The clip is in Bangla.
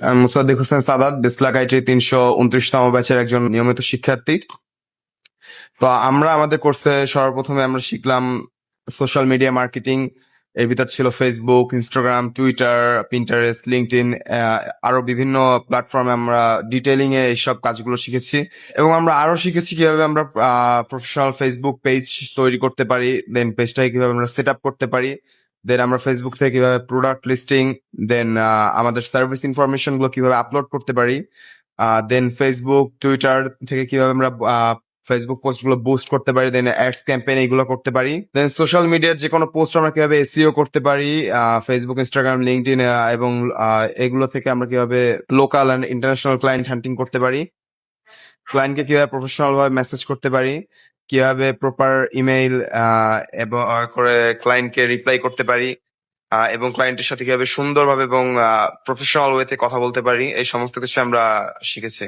আমি মুসাদ্দিক হোসেন সাদাত, বিসলাক আইটির ৩২৯তম ব্যাচের একজন নিয়মিত শিক্ষার্থী। তো আমরা আমাদের কোর্সে সর্বপ্রথমে আমরা শিখলাম সোশ্যাল মিডিয়া মার্কেটিং। এর ভিতর ছিল Facebook, Instagram, Twitter, Pinterest, LinkedIn, আরো বিভিন্ন প্ল্যাটফর্মে আমরা ডিটেইলিং এ এইসব কাজগুলো শিখেছি। এবং আমরা আরো শিখেছি কিভাবে আমরা প্রফেশনাল ফেসবুক পেজ তৈরি করতে পারি, দেন পেজটাকে কিভাবে আমরা সেট আপ করতে পারি, দেন আমরা ফেসবুক থেকে কিভাবে প্রোডাক্ট লিস্টিং, দেন আমাদের সার্ভিস ইনফরমেশন গুলো কিভাবে আপলোড করতে পারি, দেন ফেসবুক, টুইটার থেকে কিভাবে আমরা ফেসবুক পোস্ট গুলো বুস্ট করতে পারি, দেন অ্যাডস ক্যাম্পেইন এগুলো করতে পারি, দেন সোশ্যাল মিডিয়ার যে কোনো পোস্ট আমরা কিভাবে এসইও করতে পারি, ফেসবুক, ইনস্টাগ্রাম, লিঙ্কডইন, এবং এগুলো থেকে আমরা কিভাবে local and international client hunting করতে পারি, ক্লায়েন্টকে কিভাবে প্রফেশনাল ভাবে মেসেজ করতে পারি, কিভাবে প্রপার ইমেইল এবং করে ক্লায়েন্টকে রিপ্লাই করতে পারি, এবং ক্লায়েন্টের সাথে কিভাবে সুন্দরভাবে এবং প্রফেশনাল ওয়েতে কথা বলতে পারি, এই সমস্ত কিছু আমরা শিখেছি।